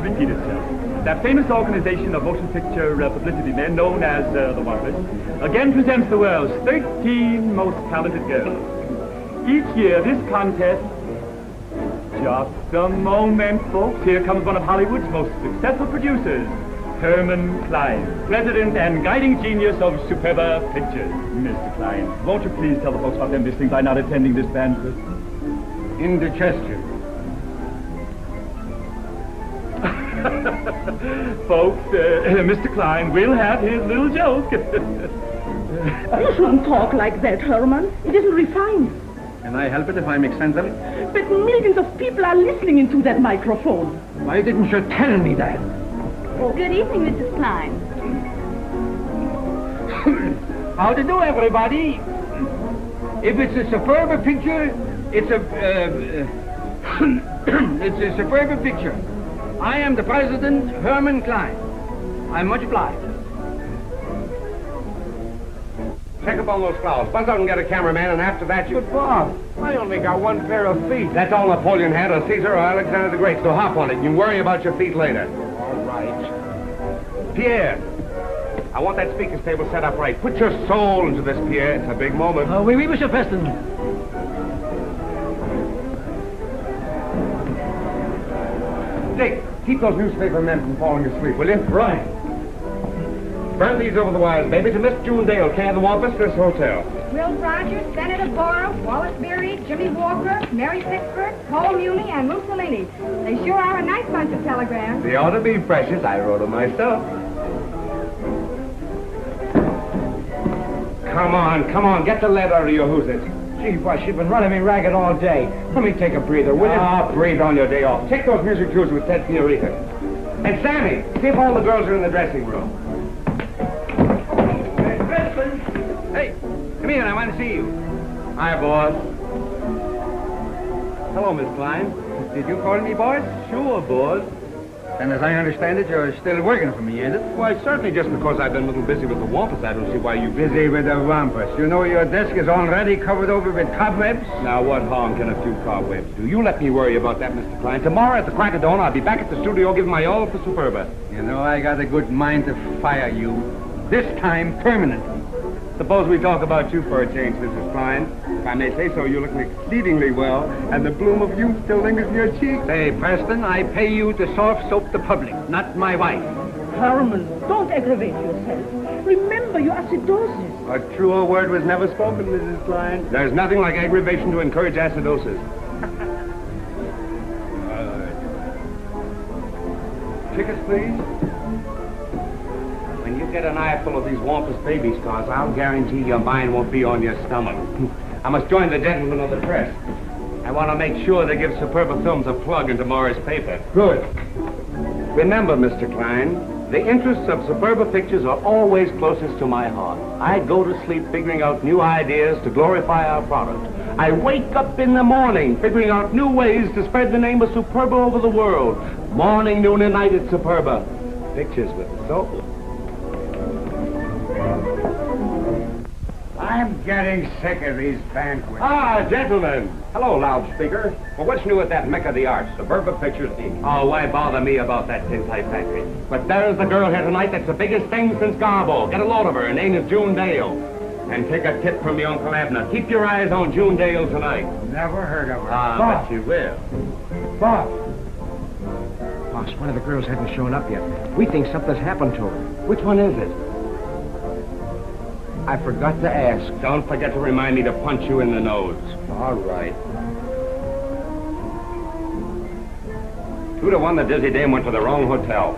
Repeat itself. That famous organization of motion picture publicity men known as the WAMPUS again presents the world's 13 most talented girls. Each year this contest... Just a moment, folks. Here comes one of Hollywood's most successful producers, Herman Cline, president and guiding genius of Superba Pictures. Mr. Cline, won't you please tell the folks what they're missing by not attending this banquet? Indigestion. Folks, Mr. Cline will have his little joke. You shouldn't talk like that, Herman. It isn't refined. Can I help it if I'm eccentric? But millions of people are listening into that microphone. Why didn't you tell me that? Oh. Good evening, Mrs. Cline. How to do, everybody? If it's a superb picture, it's it's a superb picture. I am the president, Herman Cline. I'm much obliged. Check up on those flowers. Buzz out and get a cameraman, and after that you... But, Bob, I only got one pair of feet. That's all Napoleon had, or Caesar or Alexander the Great, so hop on it. You can worry about your feet later. All right. Pierre, I want that speaker's table set up right. Put your soul into this, Pierre. It's a big moment. Oui, oui, Monsieur Preston. Dick, keep those newspaper men from falling asleep, will you? Right. Burn these over the wires, baby, to Miss June Dale, care of the WAMPUS, this hotel. Will Rogers, Senator Borum, Wallace Beery, Jimmy Walker, Mary Pittsburgh, Cole Muley, and Mussolini. They sure are a nice bunch of telegrams. They ought to be precious. I wrote them myself. Come on, get the lead out of your hoosers. Gee, boy, she's been running me ragged all day. Let me take a breather, will you? Ah, breathe on your day off. Take those music tours with Ted Fiorita. And Sammy, see if all the girls are in the dressing room. Hey, Preston. Hey, come here, I want to see you. Hi, boss. Hello, Miss Cline. Did you call me, boss? Sure, boss. And as I understand it, you're still working for me, ain't it? Why, certainly just because I've been a little busy with the WAMPUS, I don't see why you... Busy with the WAMPUS. You know your desk is already covered over with cobwebs? Now, what harm can a few cobwebs do? You let me worry about that, Mr. Cline. Tomorrow at the crack of dawn, I'll be back at the studio giving my all for Superba. You know, I got a good mind to fire you. This time, permanently. Suppose we talk about you for a change, Mrs. Cline. If I may say so, you're looking exceedingly well, and the bloom of youth still lingers in your cheeks. Hey, Preston, I pay you to soft soap the public, not my wife. Herman, don't aggravate yourself. Remember your acidosis. A truer word was never spoken, Mrs. Cline. There's nothing like aggravation to encourage acidosis. Tickets, please. When you get an eyeful of these WAMPUS Baby Stars, I'll guarantee your mind won't be on your stomach. I must join the gentlemen of the press. I want to make sure they give Superba Films a plug in tomorrow's paper. Good. Remember, Mr. Cline, the interests of Superba Pictures are always closest to my heart. I go to sleep figuring out new ideas to glorify our product. I wake up in the morning figuring out new ways to spread the name of Superba over the world. Morning, noon, and night at Superba. Pictures with soul. I'm getting sick of these banquets. Ah, gentlemen. Hello, loudspeaker. Well, what's new at that Mecca of the Arts, Superba Pictures, Inc.? Oh, why bother me about that tintype factory? But there's the girl here tonight that's the biggest thing since Garbo. Get a load of her. Her name is June Dale. And take a tip from your Uncle Abner. Keep your eyes on June Dale tonight. Never heard of her. Ah, but you will. Bob. Boss, one of the girls hasn't shown up yet. We think something's happened to her. Which one is it? I forgot to ask. Don't forget to remind me to punch you in the nose. All right. 2 to 1, the dizzy dame went to the wrong hotel.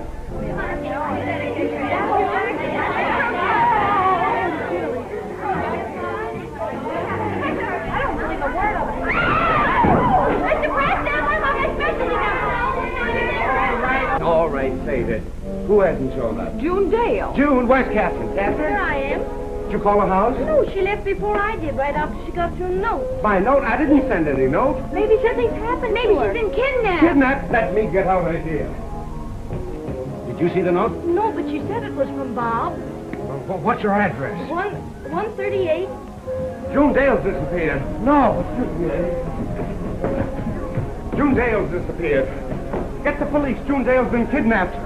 All right, say it. Who hasn't shown showed up? June Dale. June, where's Catherine? Here Catherine? I am. Did you call the house? No, she left before I did, right after she got your note. My note? I didn't send any note. Maybe something's happened. Maybe she's been kidnapped. Kidnapped? Let me get out of here. Did you see the note? No, but she said it was from Bob. What's your address? 138. June Dale's disappeared. No. June Dale's disappeared. Get the police. June Dale's been kidnapped.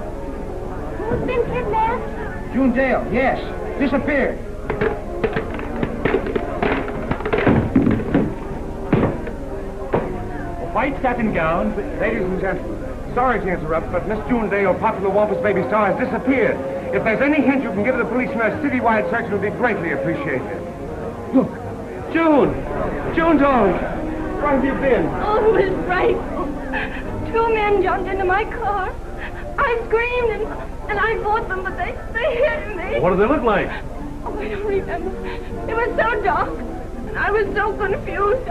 Who's been kidnapped? June Dale, yes. Disappeared. A white satin gown. Ladies and gentlemen, sorry to interrupt, but Miss June Dale, popular WAMPUS Baby Stars, disappeared. If there's any hint you can give the policeman, a citywide search would be greatly appreciated. Look, June! June, darling! Where have you been? Oh, it was frightful. 2 men jumped into my car. I screamed and I fought them, but they hit me. What do they look like? Oh, I don't remember. It was so dark, and I was so confused.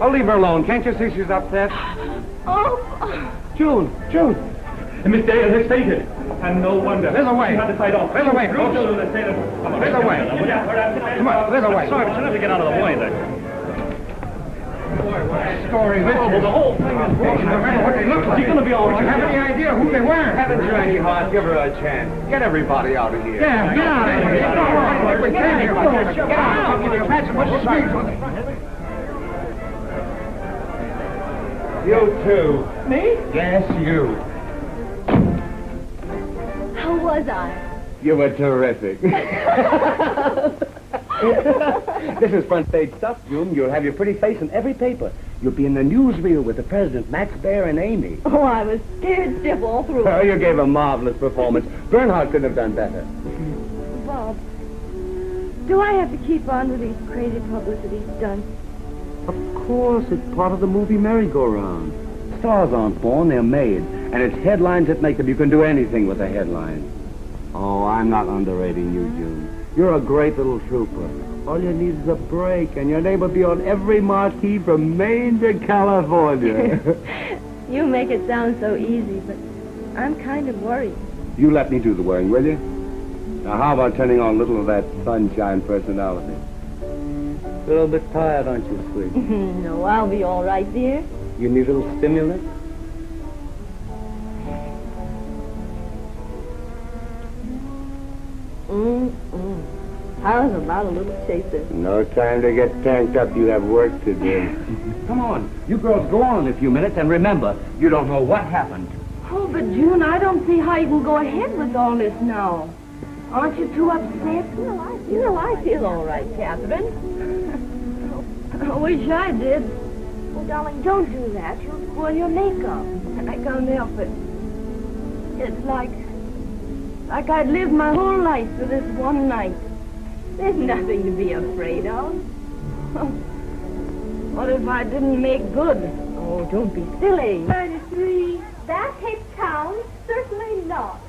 I'll leave her alone. Can't you see she's upset? Oh. June! June! Miss Dale has fainted. And no wonder. There's a way. She had to fight off. There's a way, folks. Come on. There's a way. Come on, there's a way. Sorry, but you have to get out of the way there. Story this is. The whole thing is Remember what they look like. She's going to be all right. Do you have any idea who they were? Haven't you any heart? Give her a chance. Get everybody out of here. Yeah, get out of here. Get out. I'll give you a patch of much speed. You too. Me? Yes, you. How was I? You were terrific. This is front page stuff, June. You'll have your pretty face in every paper. You'll be in the newsreel with the president, Max Baer, and Amy. Oh, I was scared stiff all through. Oh, you gave a marvelous performance. Bernhardt couldn't have done better. Bob, do I have to keep on with these crazy publicity stunts? Of course, it's part of the movie merry-go-round. Stars aren't born, they're made. And it's headlines that make them. You can do anything with a headline. Oh, I'm not underrating you, June. You're a great little trooper. All you need is a break, and your name will be on every marquee from Maine to California. You make it sound so easy, but I'm kind of worried. You let me do the worrying, will you? Now, how about turning on a little of that sunshine personality? A little bit tired, aren't you, sweet? No, I'll be all right, dear. You need a little stimulant? How's about a little chaser? No time to get tanked up. You have work to do. Come on. You girls go on in a few minutes, and remember, you don't know what happened. Oh, but June, I don't see how you can go ahead with all this now. Aren't you too upset? No, I feel all right, Catherine. I wish I did. Oh, darling, don't do that. You'll spoil your makeup. I can't help it. It's like I'd lived my whole life for this one night. There's nothing to be afraid of. What if I didn't make good? Oh, don't be silly. 33. That hit town? Certainly not.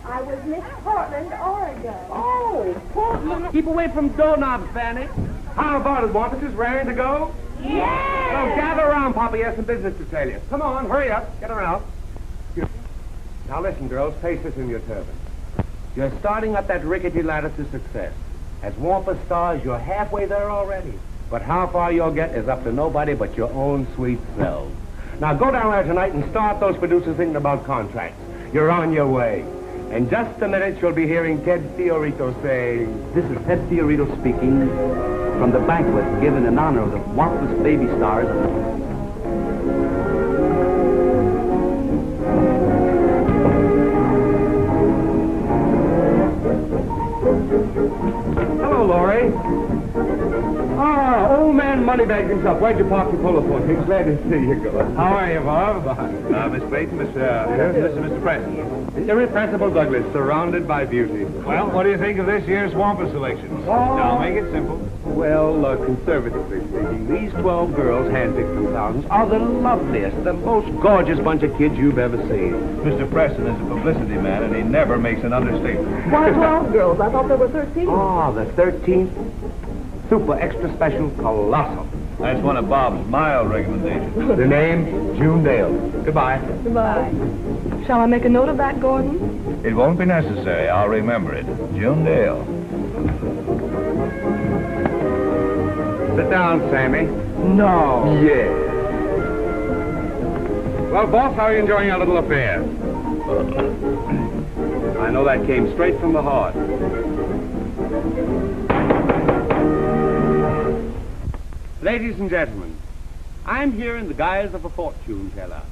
I was Miss Portland, Oregon. Oh, Portland. Keep away from doorknobs, Fanny. How about it, Wampus? Is raring to go? Yes! So gather around, Papa. He has some business to tell you. Come on, hurry up. Get around. Now listen, girls. Face this in your turban. You're starting up that rickety ladder to success. As WAMPUS Stars, you're halfway there already. But how far you'll get is up to nobody but your own sweet selves. Now go down there tonight and start those producers thinking about contracts. You're on your way. In just a minute, you'll be hearing Ted Fiorito say... This is Ted Fiorito speaking from the banquet given in honor of the WAMPUS Baby Stars. Hello, Laurie. Ah, old man Moneybags himself. Where'd you park your polo phone? He's glad to see you, girl. How are you, Bob? Miss Clayton, this is Mr. Preston. The irrepressible Douglas, surrounded by beauty. Well, what do you think of this year's WAMPUS selections? Now, make it simple. Well, conservatively speaking, these 12 girls, handpicked from thousands, are the loveliest, the most gorgeous bunch of kids you've ever seen. Mr. Preston is a publicity man, and he never makes an understatement. Why 12 girls? I thought there were 13. Ah, the 13th. Super extra special colossal. That's one of Bob's mild recommendations. The name, June Dale. Goodbye. Goodbye. Shall I make a note of that, Gordon? It won't be necessary. I'll remember it. June Dale. Sit down, Sammy. No. Yeah. Well, boss, how are you enjoying your little affair? I know that came straight from the heart. Ladies and gentlemen, I'm here in the guise of a fortune teller.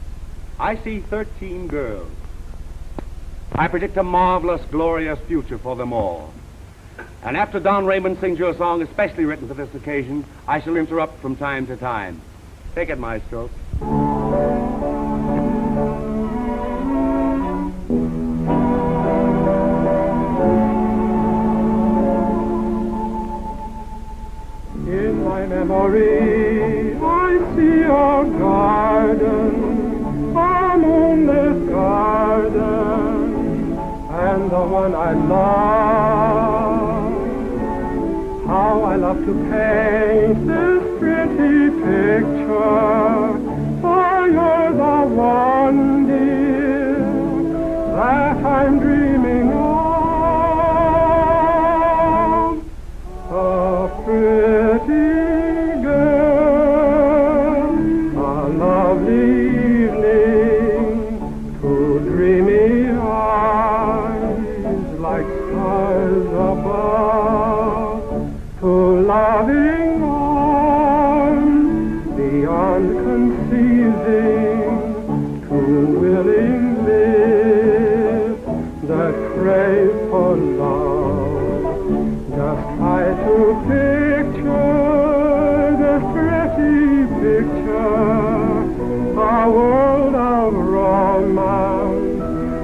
I see 13 girls. I predict a marvelous, glorious future for them all. And after Don Raymond sings you a song especially written for this occasion, I shall interrupt from time to time. Take it, maestro. In my memory, I see a garden, a moonlit garden, and the one I love. How I love to paint this pretty picture, for you're the one, dear, that I'm dreaming of. A pretty girl, a lovely evening, two dreamy eyes like stars above, two loving arms beyond conceiving, two willing lips that crave for love. Just try to picture this pretty picture, a world of romance,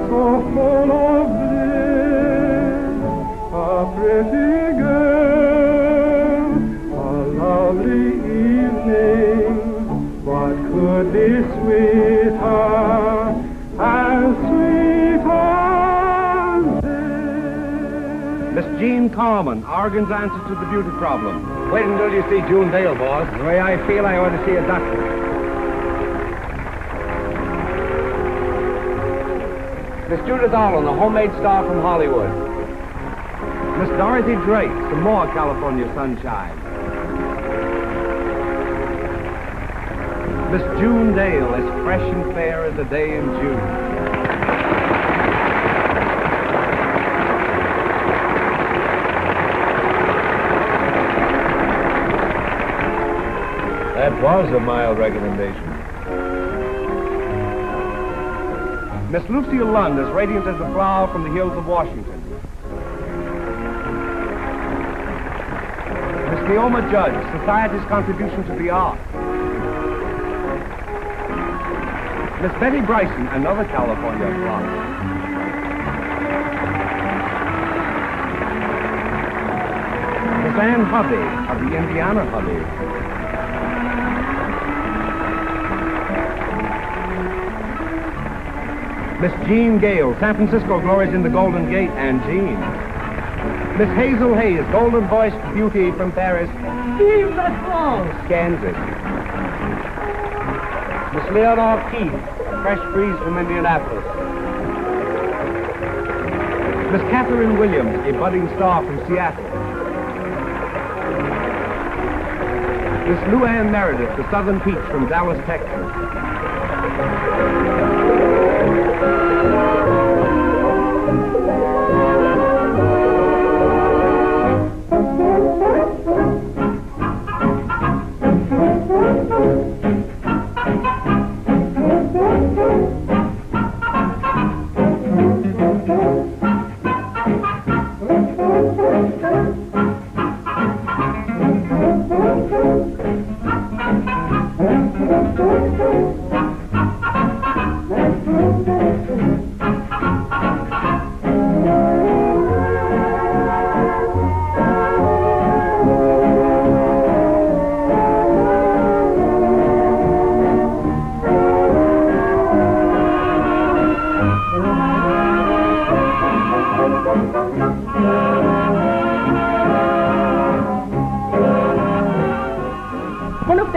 so full of bliss. A pretty girl, a lovely evening, what could be sweeter, as sweet as this? Miss Jean Carman, Oregon's answer to the beauty problem. Wait until you see June Dale, boss. The way I feel, I ought to see a doctor. Miss Judith Allen, the homemade star from Hollywood. Miss Dorothy Drake, some more California sunshine. Miss June Dale, as fresh and fair as a day in June. That was a mild recommendation. Miss Lucille Lund, as radiant as a flower from the hills of Washington. Miss Neoma Judge, society's contribution to the arts. Miss Betty Bryson, another California flower. Miss Ann Hubby, of the Indiana Hubby. Miss Jean Gale, San Francisco glories in the Golden Gate, and Jean. Miss Hazel Hayes, golden-voiced beauty from Paris. Vive la France! Kansas. Miss Leonore Keith, fresh breeze from Indianapolis. Miss Catherine Williams, a budding star from Seattle. Miss Luann Meredith, the Southern Peach from Dallas, Texas.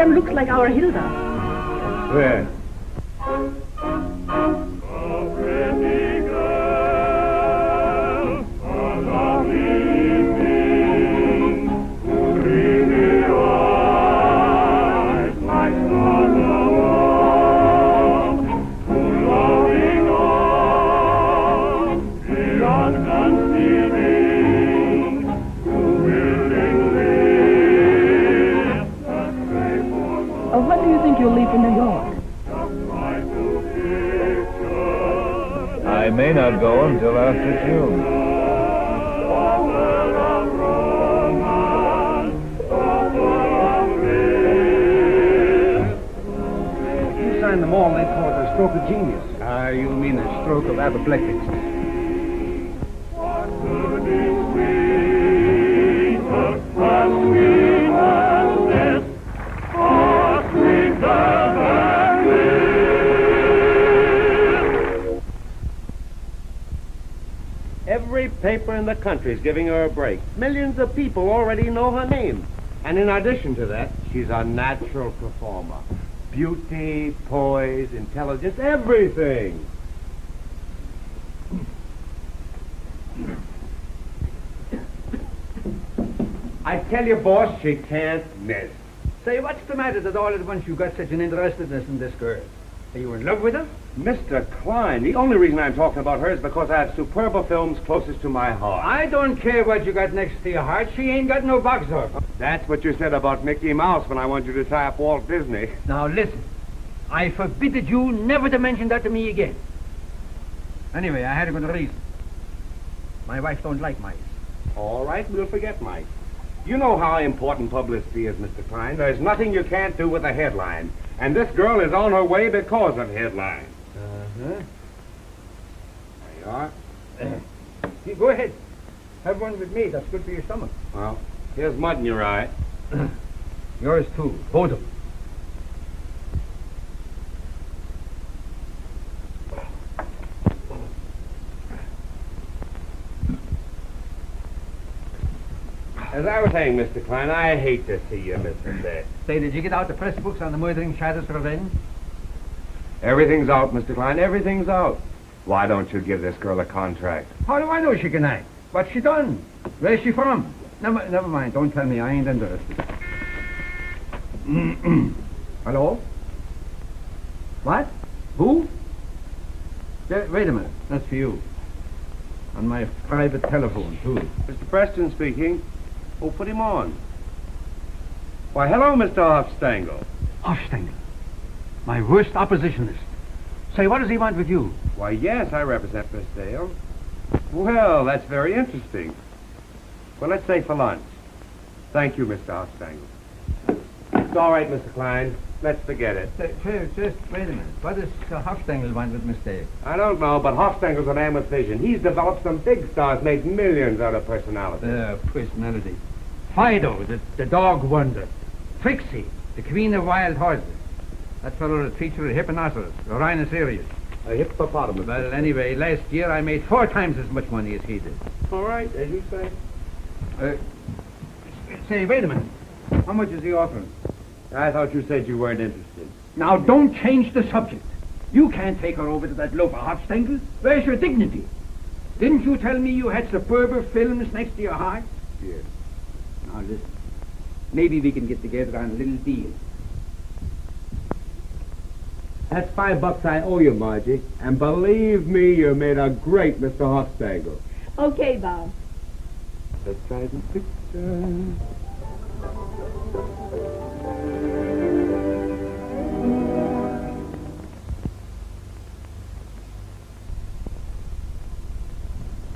them looks like our Hilda. Where? When do you think you'll leave for New York? I may not go until after June. You signed them all, they call it a stroke of genius. You mean a stroke of apoplectics. Every paper in the country is giving her a break. Millions of people already know her name. And in addition to that, she's a natural performer. Beauty, poise, intelligence, everything. I tell you, boss, she can't miss. Say, what's the matter that all at once you got such an interestedness in this girl? Are you in love with her? Mr. Cline, the only reason I'm talking about her is because I have superb films closest to my heart. I don't care what you got next to your heart. She ain't got no box office. That's what you said about Mickey Mouse when I wanted you to tie up Walt Disney. Now listen, I forbid you never to mention that to me again. Anyway, I had a good reason. My wife don't like mice. All right, we'll forget Mike. You know how important publicity is, Mr. Cline. There's nothing you can't do with a headline. And this girl is on her way because of headlines. Uh-huh. There you are. You go ahead. Have one with me. That's good for your stomach. Well, here's mud in your eye. Yours too. Both of them. As I was saying, Mr. Cline, I hate to see you miss a day. Say, did you get out the press books on the murdering Shadows Revenge? Everything's out, Mr. Cline. Everything's out. Why don't you give this girl a contract? How do I know she can act? What's she done? Where's she from? Never mind. Don't tell me. I ain't interested. Hello? What? Who? Wait a minute. That's for you. On my private telephone, too. Mr. Preston speaking. Oh, put him on. Why, hello, Mr. Hofstangel. Hofstangel? My worst oppositionist. Say, what does he want with you? Why, yes, I represent Miss Dale. Well, that's very interesting. Well, let's say for lunch. Thank you, Mr. Hofstangel. It's all right, Mr. Cline. Let's forget it. Just wait a minute. What does Hofstangel want with Miss Dale? I don't know, but Hofstangel's a man with vision. He's developed some big stars, made millions out of personality. Personality. Fido, the dog wonder. Trixie, the queen of wild horses. That fellow that featured a hipponoceros, a rhinoceros. A hippopotamus. Well, anyway, last year I made 4 times as much money as he did. All right, as you say. Say, wait a minute. How much is he offering? I thought you said you weren't interested. Now, don't change the subject. You can't take her over to that loafer Hofstangel. Where's your dignity? Didn't you tell me you had superber films next to your heart? Yes. Now, listen. Maybe we can get together on a little deal. That's $5 I owe you, Margie. And believe me, you made a great Mr. Hofstangel. Okay, Bob. Let's try the picture.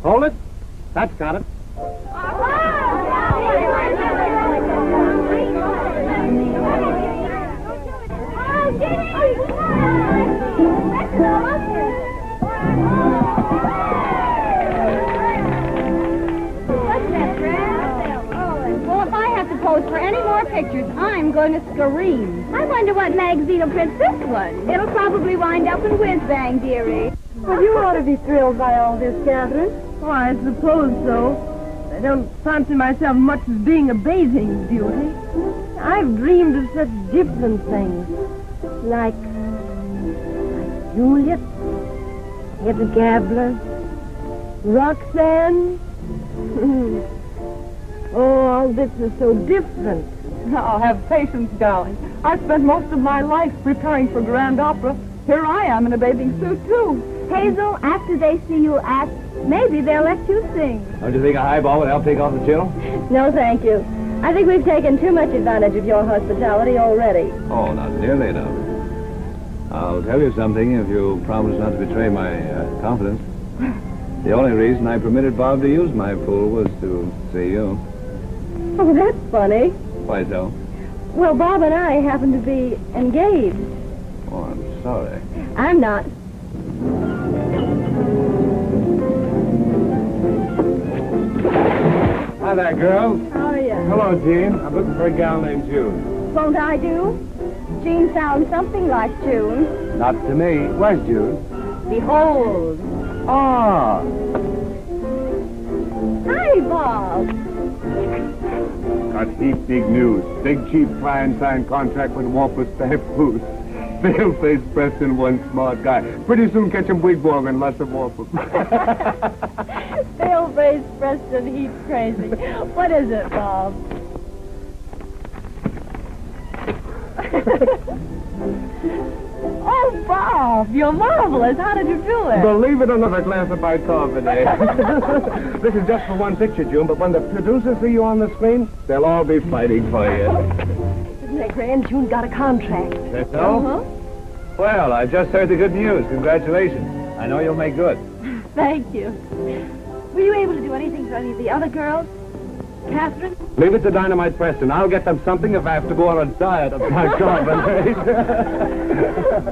Hold it. That's got it. Well, if I have to pose for any more pictures, I'm going to scream. I wonder what magazine will print this one. It'll probably wind up in Whiz Bang, dearie. Well, you ought to be thrilled by all this, Catherine. Oh, I suppose so. I don't fancy myself much as being a bathing beauty. I've dreamed of such different things. Like Juliet, Hedda Gabler, Roxanne. Oh, all this is so different. Now, have patience, darling. I've spent most of my life preparing for grand opera. Here I am in a bathing suit, too. Hazel, after they see you act, maybe they'll let you sing. Don't you think a highball would help take off the chill? No, thank you. I think we've taken too much advantage of your hospitality already. Oh, not nearly enough. I'll tell you something if you promise not to betray my confidence. The only reason I permitted Bob to use my pool was to see you. Oh, that's funny. Why so? Well, Bob and I happen to be engaged. Oh, I'm sorry. I'm not. Hi there, girls. How are you? Hello, Jean. I'm looking for a gal named June. Won't I do? Jean sounds something like June. Not to me. Where's June? Behold. Ah. Hi, Bob. Got heap big news. Big Chief Cline signed contract with WAMPUS Baby Stars. Pale-faced Preston, one smart guy. Pretty soon catch him wigwag and lots of WAMPUS. Pale-faced Preston, he's crazy. What is it, Bob? Oh, Bob, you're marvelous. How did you do it? Believe it or not, a glass of my coffee. This is just for one picture, June, but when the producers see you on the screen, they'll all be fighting for you. Isn't that grand? June got a contract. That's so? Well, I just heard the good news. Congratulations. I know you'll make good. Thank you. Were you able to do anything for any of the other girls? Catherine? Leave it to Dynamite Preston. I'll get them something if I have to go on a diet of my carbonates.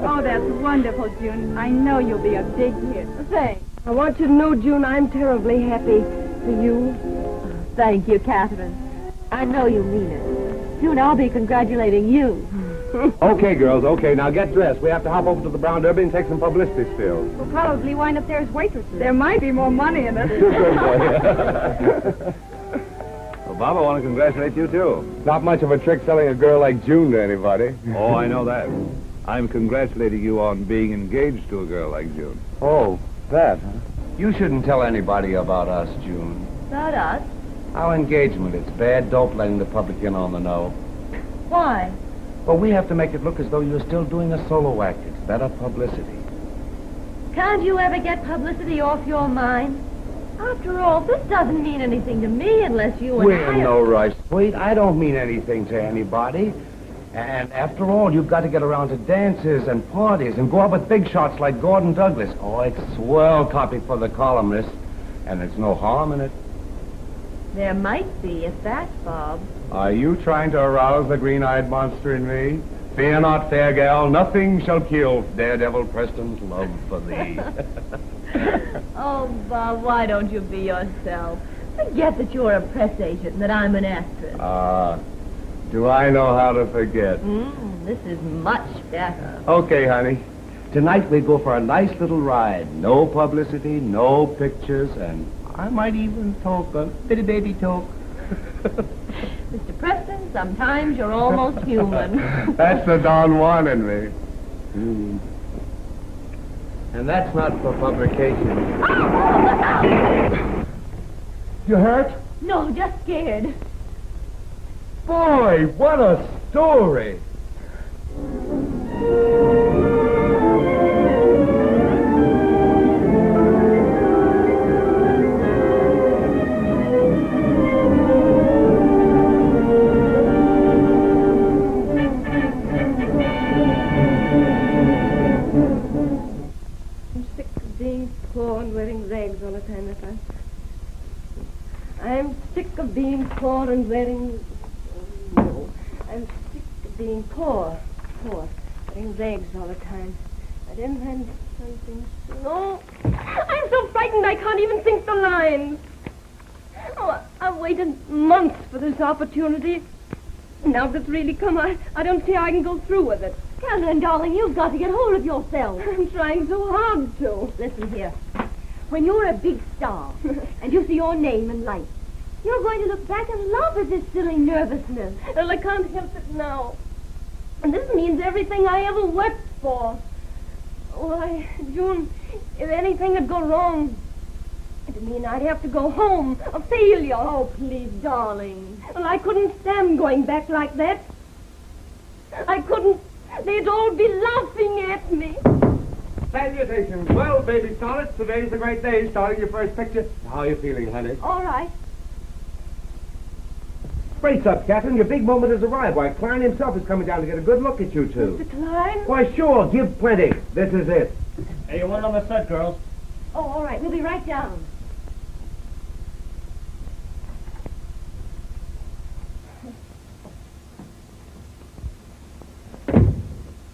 Oh, that's wonderful, June. I know you'll be a big hit. Thanks. I want you to know, June, I'm terribly happy for you. Thank you, Catherine. I know you mean it. June, I'll be congratulating you. Okay, girls, okay. Now get dressed. We have to hop over to the Brown Derby and take some publicity stills. We'll probably wind up there as waitresses. There might be more money in it. Well, Bob, I want to congratulate you, too. Not much of a trick selling a girl like June to anybody. Oh, I know that. I'm congratulating you on being engaged to a girl like June. Oh, that, huh? You shouldn't tell anybody about us, June. About us? Our engagement, it's bad dope letting the public in on the know. Why? Well, we have to make it look as though you're still doing a solo act. It's better publicity. Can't you ever get publicity off your mind? After all, this doesn't mean anything to me unless you and We're in no rush. Wait, I don't mean anything to anybody. And after all, you've got to get around to dances and parties and go out with big shots like Gordon Douglas. Oh, it's swell copy for the columnists. And there's no harm in it. There might be, if that's Bob. Are you trying to arouse the green-eyed monster in me? Fear not, fair gal. Nothing shall kill Daredevil Preston's love for thee. Oh, Bob, why don't you be yourself? Forget that you're a press agent and that I'm an actress. Do I know how to forget? This is much better. Okay, honey. Tonight we go for a nice little ride. No publicity, no pictures, and I might even talk a bitty baby talk. Mr. Preston, sometimes you're almost human. That's the Don Juan in me. And that's not for publication. Oh, look out! You hurt? No, just scared. Boy, what a story! I'm sick of being poor and wearing... No. I'm sick of being poor. Wearing rags all the time. I didn't have something... No. I'm so frightened I can't even think the lines. Oh, I've waited months for this opportunity. Now that it's really come, I don't see how I can go through with it. Catherine, darling, you've got to get hold of yourself. I'm trying so hard to. Listen here. When you're a big star and you see your name in lights, You're going to look back and laugh at this silly nervousness. Well, I can't help it now. And this means everything I ever worked for. Why, June, if anything would go wrong, it'd mean I'd have to go home, a failure. Oh, please, darling. Well, I couldn't stand going back like that. I couldn't. They'd all be laughing at me. Salutations. Well, baby stars, today's a great day, starting your first picture. How are you feeling, honey? All right. Brace up, Catherine. Your big moment has arrived. Why, Cline himself is coming down to get a good look at you two. Mr. Cline? Why, sure. Give plenty. This is it. Hey, you want on the set, girls? Oh, all right. We'll be right down.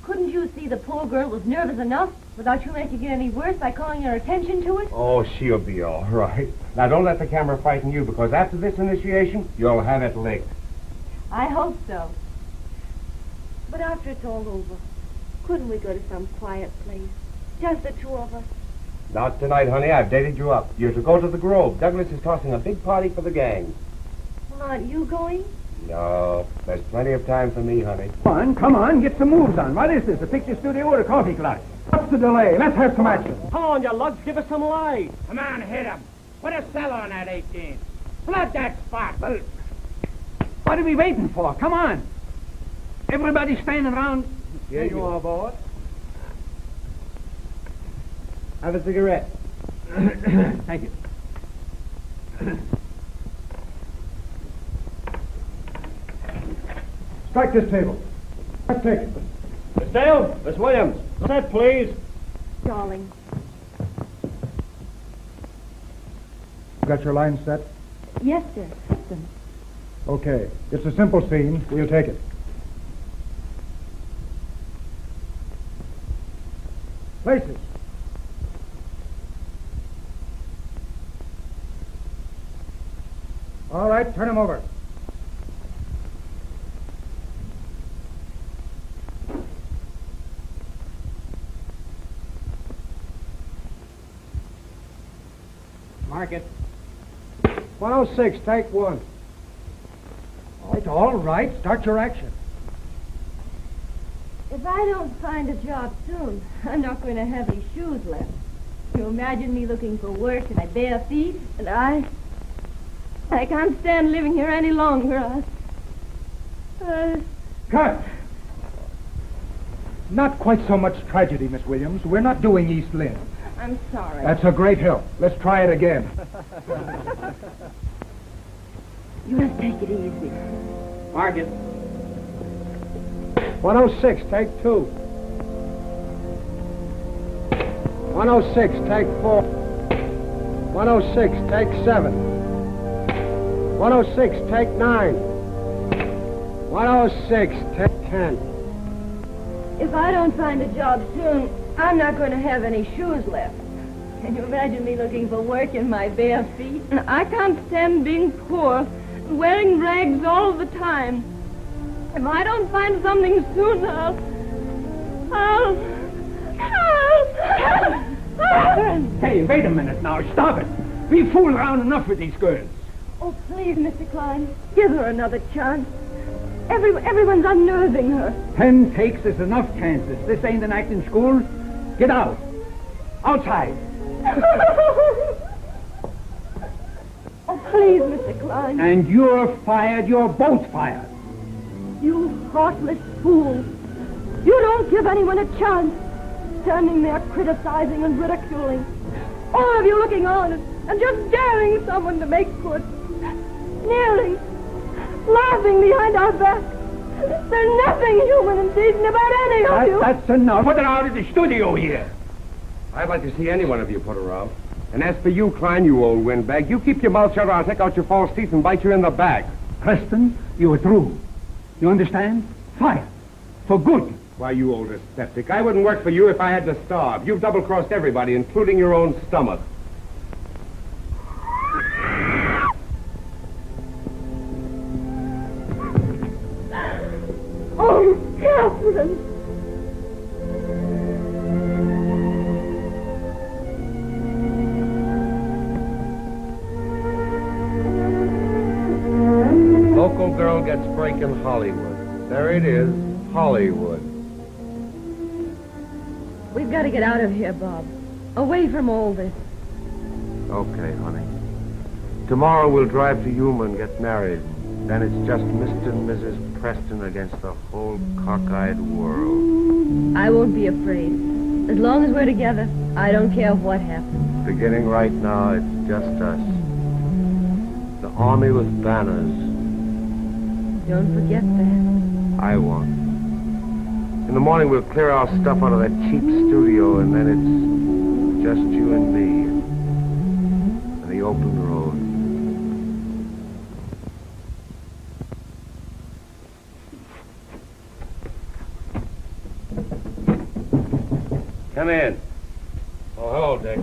Couldn't you see the poor girl was nervous enough without you making it any worse by calling her attention to it? Oh, she'll be all right. Now, don't let the camera frighten you, because after this initiation, you'll have it licked. I hope so. But after it's all over, couldn't we go to some quiet place? Just the two of us. Not tonight, honey. I've dated you up. You're to go to the Grove. Douglas is tossing a big party for the gang. Well, aren't you going? No, there's plenty of time for me, honey. Come on, get some moves on. What is this, a picture studio or a coffee club? What's the delay? Let's have some action. Come on, you lugs, give us some light. Come on, hit him. Put a cell on that 18. Flood that spot. Well, what are we waiting for? Come on. Everybody standing around. Here you are, boy. Have a cigarette. Thank you. Strike this table. Let's take it. Miss Dale, Miss Williams, set, please. Darling. Got your line set? Yes, sir. Listen. Okay. It's a simple scene. We'll take it. Places. All right, turn him over. Mark it. 106, take one. All right. Start your action. If I don't find a job soon, I'm not going to have any shoes left. You imagine me looking for work and my bare feet, and I can't stand living here any longer. Cut! Not quite so much tragedy, Miss Williams. We're not doing East Lynne. I'm sorry. That's a great help. Let's try it again. You must take it easy. Mark it. 106, take two. 106, take four. 106, take seven. 106, take nine. 106, take 10. If I don't find a job soon, I'm not going to have any shoes left. Can you imagine me looking for work in my bare feet? I can't stand being poor, wearing rags all the time. If I don't find something soon, Hey, wait a minute now. Stop it. We fool around enough with these girls. Oh, please, Mr. Cline, give her another chance. Everyone's unnerving her. 10 takes is enough chances. This ain't an acting school. Get out. Outside. Oh, please, Mr. Cline. And you're fired. You're both fired. You heartless fool. You don't give anyone a chance. Standing there criticizing and ridiculing. All of you looking on and just daring someone to make good. Sneering. Laughing behind our back. There's nothing human and decent about any of you. That's enough. Put her out of the studio here. I'd like to see any one of you put her out. And as for you, Cline, you old windbag, you keep your mouth shut or I'll take out your false teeth and bite you in the back. Preston, you're through. You understand? Fire. For good. Why, you old ascetic, I wouldn't work for you if I had to starve. You've double-crossed everybody, including your own stomach. Oh, Catherine. local girl gets break in Hollywood. There it is, Hollywood. We've got to get out of here, Bob. Away from all this. Okay, honey. Tomorrow we'll drive to Yuma and get married. Then it's just Mr. and Mrs. Preston against the whole cockeyed world. I won't be afraid. As long as we're together, I don't care what happens. Beginning right now, it's just us. The army with banners. Don't forget that. I won't. In the morning, we'll clear our stuff out of that cheap studio, and then it's just you and me and the open road. Come in. Oh, hello, Dick.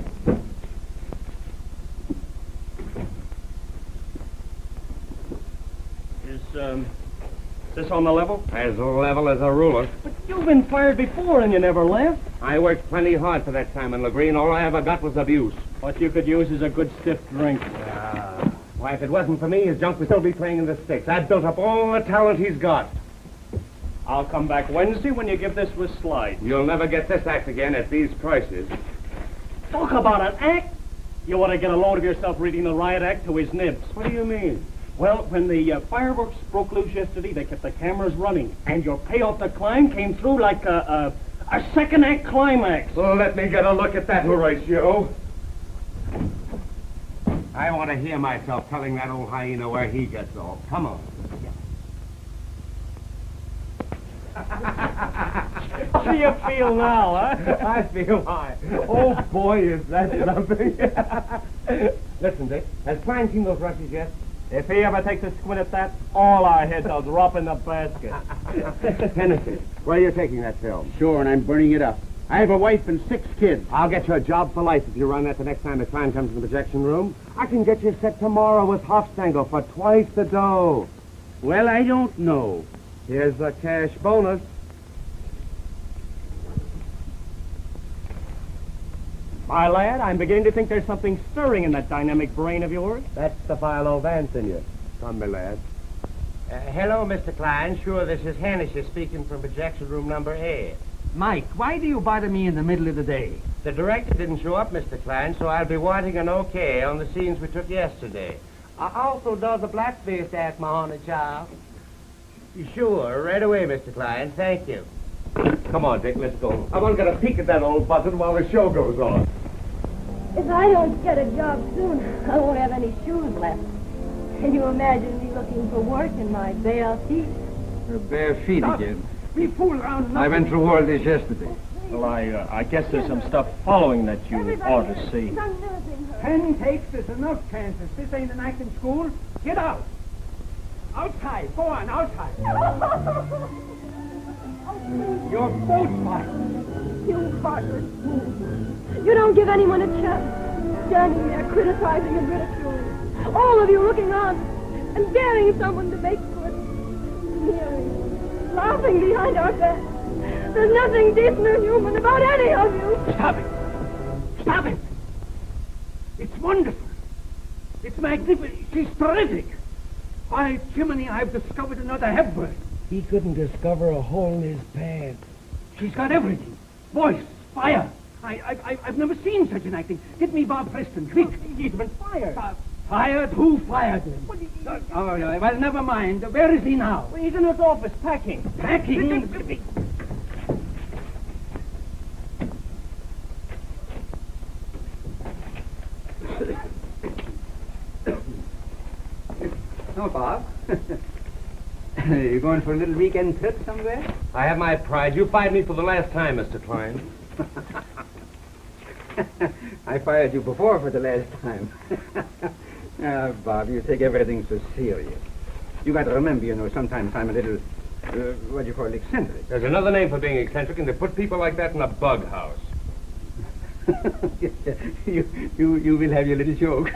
Is this on the level? As level as a ruler. But you've been fired before and you never left. I worked plenty hard for that time in Lagreen. All I ever got was abuse. What you could use is a good stiff drink. Why, if it wasn't for me, his junk would still be playing in the sticks. I'd built up all the talent he's got. I'll come back Wednesday when you give this with slide. You'll never get this act again at these prices. Talk about an act! You ought to get a load of yourself reading the riot act to his nibs. What do you mean? Well, when the fireworks broke loose yesterday, they kept the cameras running, and your payoff to Cline came through like a second act climax. Well, let me get a look at that, Horatio. I want to hear myself telling that old hyena where he gets off. Come on. How do you feel now, huh? I feel high. Oh, boy, is that something. Listen, Dick, has Cline seen those rushes yet? If he ever takes a squint at that, all our heads will drop in the basket. Tennessee, where are you taking that film? Sure, and I'm burning it up. I have a wife and 6 kids. I'll get you a job for life if you run that the next time the Cline comes to the projection room. I can get you set tomorrow with Hofstangel for twice the dough. Well, I don't know. Here's the cash bonus. My lad, I'm beginning to think there's something stirring in that dynamic brain of yours. That's the Philo Vance in you. Come, my lad. Hello, Mr. Cline. Sure, this is Hennessy speaking from projection room number 8. Mike, why do you bother me in the middle of the day? The director didn't show up, Mr. Cline, so I'll be wanting an okay on the scenes we took yesterday. I also does a black-faced act, my honey child. Sure, right away, Mr. Cline. Thank you. Come on, Dick, let's go. I want to get a peek at that old buzzard while the show goes on. If I don't get a job soon, I won't have any shoes left. Can you imagine me looking for work in my bare feet? Your bare feet again. We fool around I went through all this yesterday. Well, I guess there's some stuff following that you ought to see. 10 takes is enough, Kansas. This ain't an acting school. Get out. Outside. Go on, outside. You're both fired. You heartless fool. You don't give anyone a chance. Standing there criticizing and ridiculing. All of you looking on and daring someone to make good. Sneering. Laughing behind our backs. There's nothing decent or human about any of you. Stop it. Stop it. It's wonderful. It's magnificent. She's terrific. By Jiminy, I've discovered another Hepburn. He couldn't discover a hole in his pants. She's got everything. Voice, fire. I've never seen such an acting. Get me Bob Preston, quick. He's been fired. Fired? Who fired him? Oh, well, never mind. Where is he now? Well, he's in his office packing. Packing? Oh, Bob. You going for a little weekend trip somewhere? I have my pride. You fired me for the last time, Mr. Cline. I fired you before for the last time. Bob, you take everything so serious. You got to remember, you know, sometimes I'm a little, what do you call it, eccentric. There's another name for being eccentric, and they put people like that in a bug house. You will have your little joke.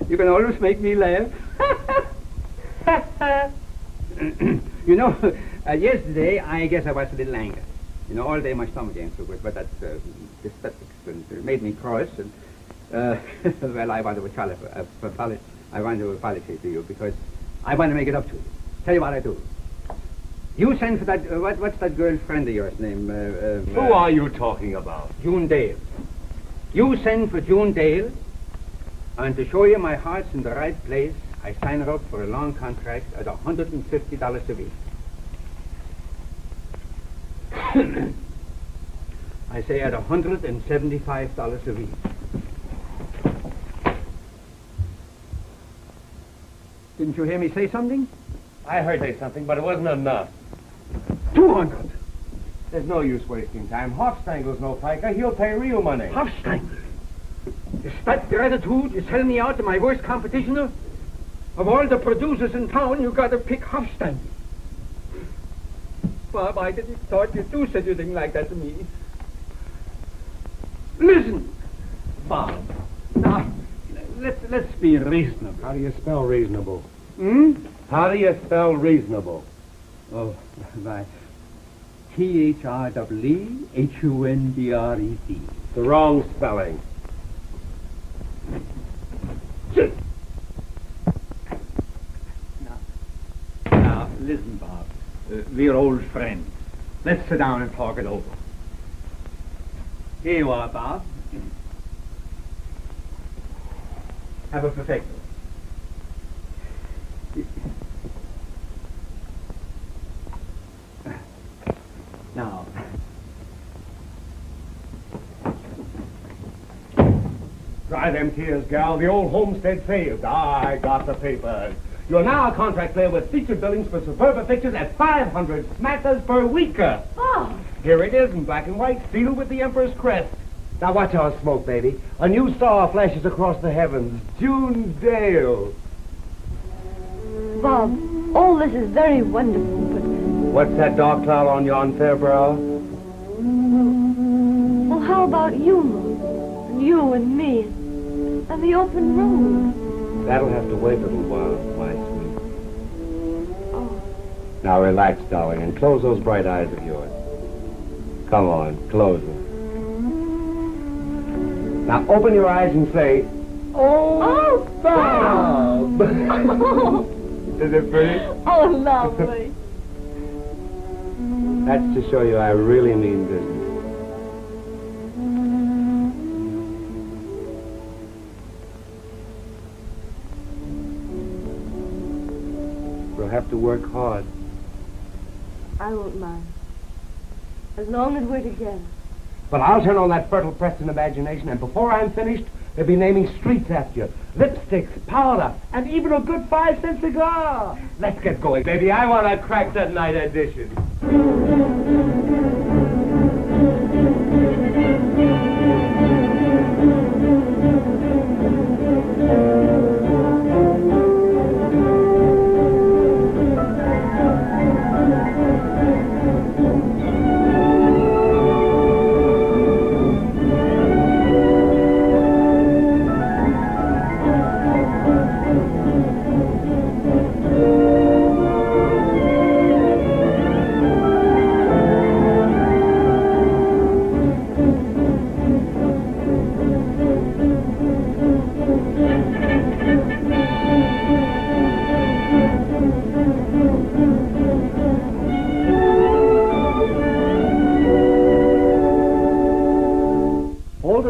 You can always make me laugh. You know, yesterday, I guess I was a little angry. You know, all day my stomach ain't so good, but that's dysphetics and made me cross. And well, I want to apologize to you because I want to make it up to you. Tell you what I do. You send for that, what's that girlfriend of yours name? Who are you talking about? June Dale. You send for June Dale, and to show you my heart's in the right place, I sign her up for a long contract at $150 a week. I say at $175 a week. Didn't you hear me say something? I heard say something, but it wasn't enough. 200. There's no use wasting time. Hofstrangle's no piker. He'll pay real money. Hofstrangle? Is that your attitude? You sell me out to my worst competitioner? Of all the producers in town, you gotta pick Hofstrangle. Bob, I didn't thought you'd do such a thing like that to me. Listen, Bob. Now, let's be reasonable. How do you spell reasonable? How do you spell reasonable? Oh, right. THREEHUNDRED. The wrong spelling. Now, listen, Bob. We're old friends. Let's sit down and talk it over. Here you are, Bob. Have a perfecto. Now. Dry them tears, gal. The old homestead failed. I got the papers. You're now a contract player with featured billings for Superba Pictures at 500 smackers per week. Oh. Here it is in black and white, sealed with the Emperor's crest. Now watch our smoke, baby. A new star flashes across the heavens. June Dale. Bob, all this is very wonderful, but... What's that dark cloud on yon fair brow? Well, how about you, Mom? And you and me? And the open road? That'll have to wait a little while, my sweet. Oh. Now relax, darling, and close those bright eyes of yours. Come on, close them. Now open your eyes and say, "Oh, Bob!" Is it pretty? Oh, lovely. That's to show you I really mean business. We'll have to work hard. I won't mind. As long as we're together. But I'll turn on that fertile Preston imagination, and before I'm finished, they'll be naming streets after you. Lipsticks, powder, and even a good 5-cent cigar. Let's get going, baby. I want to crack that night edition.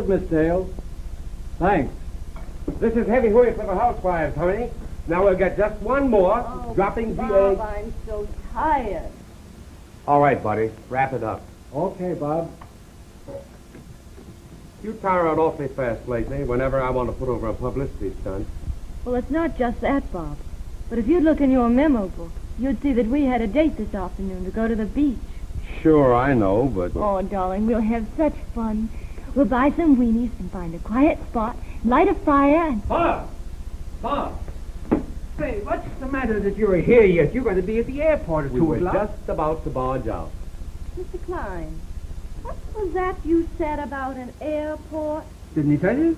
Miss Dale. Thanks. This is heavy work for the housewives, honey. Now we'll get just one more, dropping Bob, the egg. I'm so tired. All right, buddy. Wrap it up. Okay, Bob. You tire out awfully fast lately whenever I want to put over a publicity stunt. Well, it's not just that, Bob. But if you'd look in your memo book, you'd see that we had a date this afternoon to go to the beach. Sure, I know, but... Oh, darling, we'll have such fun. We'll buy some weenies and find a quiet spot, light a fire, and... Bob! Bob! Say, what's the matter that you're here yet? You're going to be at the airport at We 2 were o'clock. just about to barge out. Mr. Cline, what was that you said about an airport? Didn't he tell you?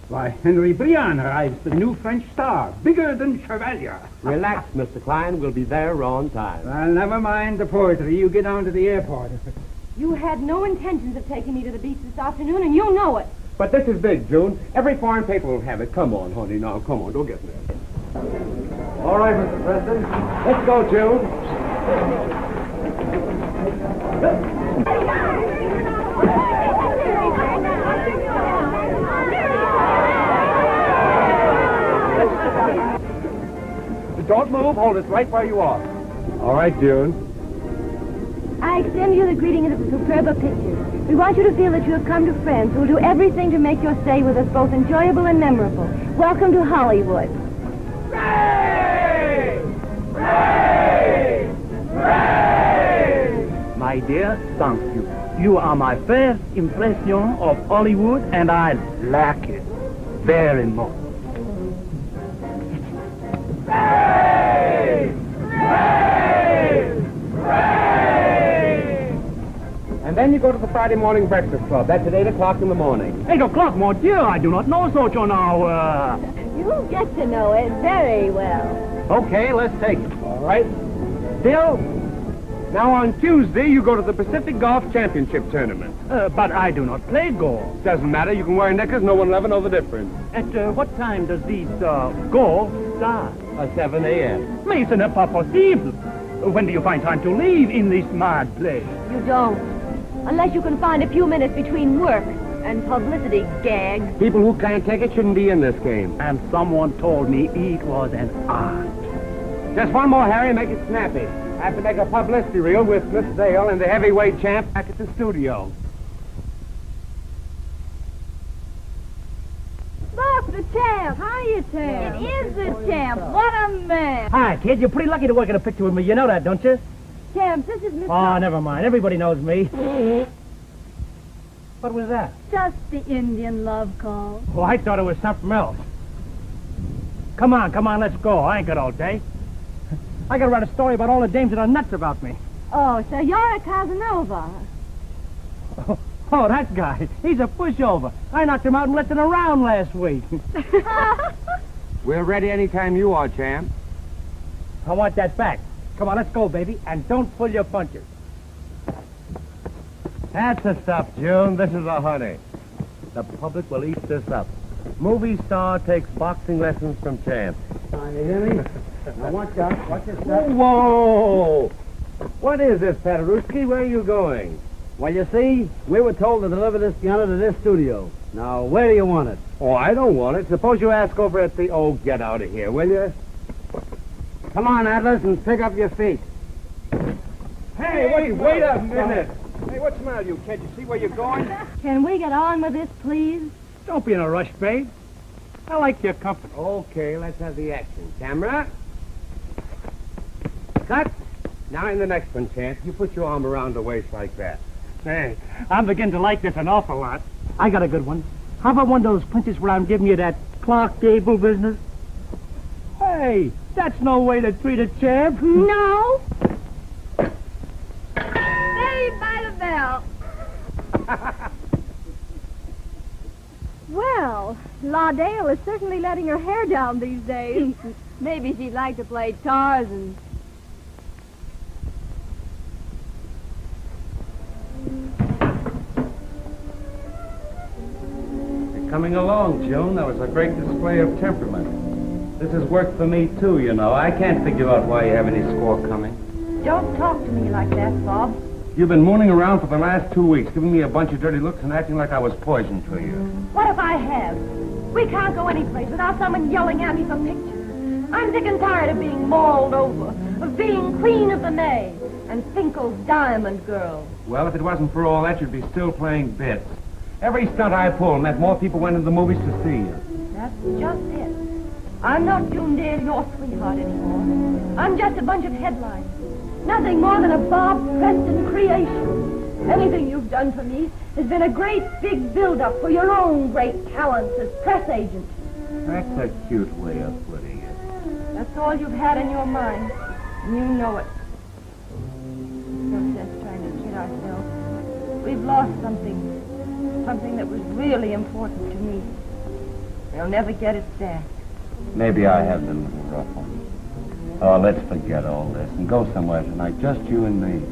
Why, Henry Briand arrives, the new French star, bigger than Chevalier. Relax, Mr. Cline. We'll be there on time. Well, never mind the poetry. You get down to the airport. You had no intentions of taking me to the beach this afternoon, and you know it. But this is big, June. Every foreign paper will have it. Come on, honey. Now, come on. Don't get nervous. All right, Mr. Preston. Let's go, June. Don't move. Hold us right where you are. All right, June. I extend you the greeting of the Superba picture. We want you to feel that you have come to friends who will do everything to make your stay with us both enjoyable and memorable. Welcome to Hollywood. Ray! Ray! Ray! My dear, thank you. You are my first impression of Hollywood, and I like it very much. Ray! Ray! Ray! And then you go to the Friday morning breakfast club. That's at 8 o'clock in the morning. 8 o'clock, mon Dieu. I do not know such an hour. You'll get to know it very well. Okay, let's take it. All right. Bill, now on Tuesday, you go to the Pacific Golf Championship Tournament. But I do not play golf. Doesn't matter. You can wear knickers. No one will ever know the difference. At what time does this golf start? 7 a.m. Mais ce n'est pas possible. When do you find time to leave in this mad place? You don't. Unless you can find a few minutes between work and publicity gags. People who can't take it shouldn't be in this game. And someone told me it was an art. Just one more, Harry. Make it snappy. I have to make a publicity reel with Miss Dale and the heavyweight champ back at the studio. Look, the champ. Hiya, champ. It is the champ. What a man. Hi, kid. You're pretty lucky to work in a picture with me. You know that, don't you? Champ, this is Miss... Oh, never mind. Everybody knows me. What was that? Just the Indian love call. Oh, I thought it was something else. Come on, let's go. I ain't got all day. I gotta write a story about all the dames that are nuts about me. Oh, so you're a Casanova. Oh, that guy. He's a pushover. I knocked him out and left him around last week. We're ready anytime you are, champ. I want that back. Come on, let's go, baby. And don't pull your punches. That's the stuff, June. This is the honey. The public will eat this up. Movie star takes boxing lessons from champ. You hear me? Now watch out. Watch your step. Whoa! What is this, Paderewski? Where are you going? Well, you see, we were told to deliver this piano to this studio. Now, where do you want it? Oh, I don't want it. Suppose you ask over at the... Oh, get out of here, will you? Come on, Atlas, and pick up your feet. Hey, wait a minute. Hey, what's the matter, you? Can't you see where you're going? Can we get on with this, please? Don't be in a rush, babe. I like your company. Okay, let's have the action. Camera. Cut. Now in the next one, Champ, you put your arm around the waist like that. Hey, I'm beginning to like this an awful lot. I got a good one. How about one of those pinches where I'm giving you that Clark Gable business? Hey, that's no way to treat a champ. No. Saved by the bell. Well, La Dale is certainly letting her hair down these days. Maybe she'd like to play Tarzan. You're coming along, June. That was a great display of temperament. This has worked for me, too, you know. I can't figure out why you have any score coming. Don't talk to me like that, Bob. You've been mooning around for the last 2 weeks, giving me a bunch of dirty looks and acting like I was poison to you. What if I have? We can't go anyplace without someone yelling at me for pictures. I'm sick and tired of being mauled over, of being Queen of the May and Finkel's Diamond Girl. Well, if it wasn't for all that, you'd be still playing bits. Every stunt I pulled meant more people went into the movies to see you. That's just it. I'm not June Dale, your sweetheart anymore. I'm just a bunch of headlines. Nothing more than a Bob Preston creation. Anything you've done for me has been a great big build-up for your own great talents as press agent. That's a cute way of putting it. That's all you've had in your mind. And you know it. We're just trying to kid ourselves. We've lost something that was really important to me. We'll never get it back. Maybe I have been a little rough on you. Oh, let's forget all this and go somewhere tonight, just you and me.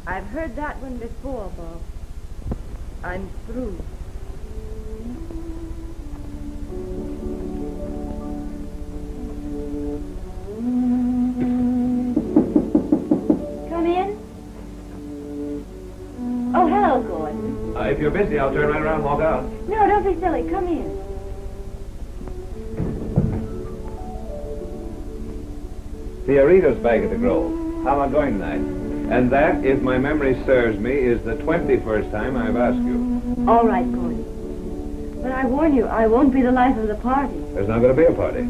I've heard that one before, Bob. I'm through. busy, I'll turn right around and walk out. No, don't be silly. Come in. Fiorito's back at the Grove. How am I going tonight? And that, if my memory serves me, is the 21st time I've asked you. All right, Gordy. But I warn you, I won't be the life of the party. There's not going to be a party.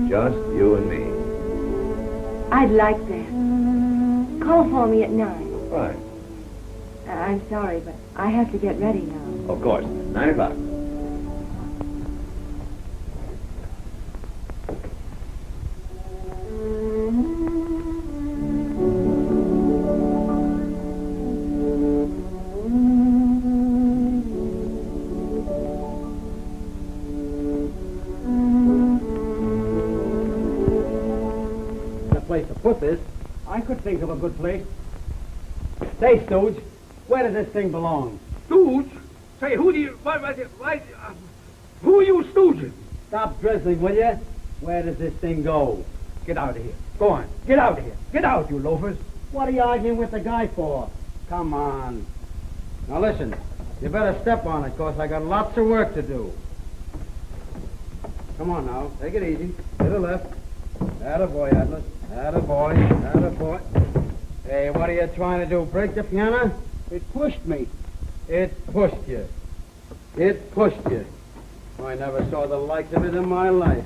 Just you and me. I'd like that. Call for me at 9. Fine. I'm sorry, but I have to get ready now. Of course. 9 o'clock. Place to put this. I could think of a good place. Say, Stooge, where does this thing belong? Stooge? Say, who are you stooging? Stop drizzling, will you? Where does this thing go? Get out of here. Go on. Get out of here. Get out, you loafers. What are you arguing with the guy for? Come on. Now listen, you better step on it, cause I got lots of work to do. Come on now, take it easy. To the left. Attaboy, Atlas. Attaboy. Attaboy. Hey, what are you trying to do? Break the piano? It pushed me. It pushed you. It pushed you. I never saw the likes of it in my life.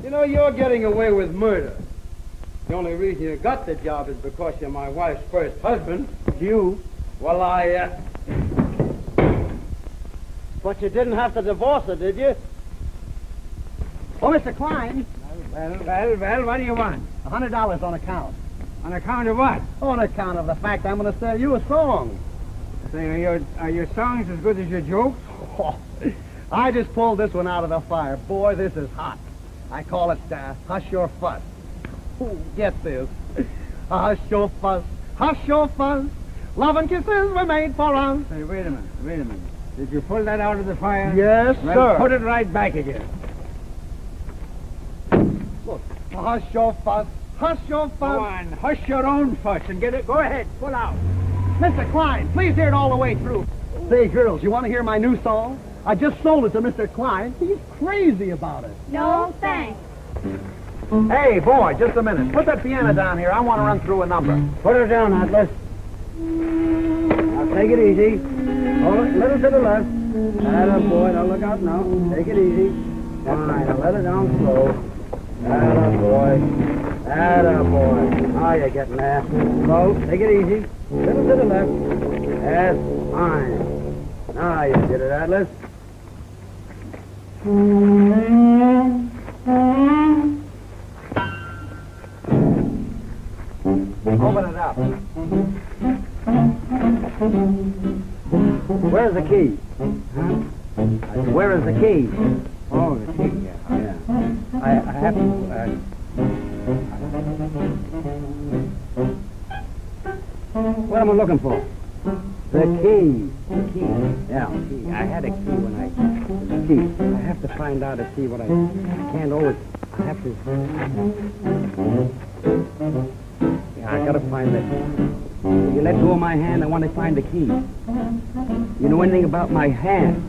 You know, you're getting away with murder. The only reason you got the job is because you're my wife's first husband. You? Well, But you didn't have to divorce her, did you? Oh, Mr. Cline. Well, what do you want? $100 on account. On account of what? On account of the fact I'm going to sell you a song. Say, are your songs as good as your jokes? Oh, I just pulled this one out of the fire. Boy, this is hot. I call it Hush Your Fuss. Ooh, get this. Hush your fuss, hush your fuss. Love and kisses were made for us. Say, wait a minute. Did you pull that out of the fire? Yes, well, sir. Put it right back again. Look, hush your fuss, hush your fuss. Go on, hush your own fuss and get it. Go ahead, pull out. Mr. Cline, please hear it all the way through. Say, girls, you want to hear my new song? I just sold it to Mr. Cline. He's crazy about it. No, thanks. Hey, boy, just a minute. Put that piano down here. I want to run through a number. Put her down, Atlas. Now, take it easy. Hold it a little to the left. Attaboy, now look out now. Take it easy. Fine, now let it down slow. Attaboy. Attaboy. Now you're getting there. Slow, take it easy. Little to the left. That's fine. Now you did it, Atlas. Open it up. Where's the key? Huh? Where is the key? Oh, the key, yeah. I have to... What am I looking for? The key. The key. Yeah, the key. I had a key when the key. I have to find out a key what I can't always... I have to... Yeah, I gotta find it. You let go of my hand, I want to find the key. You know anything about my hand?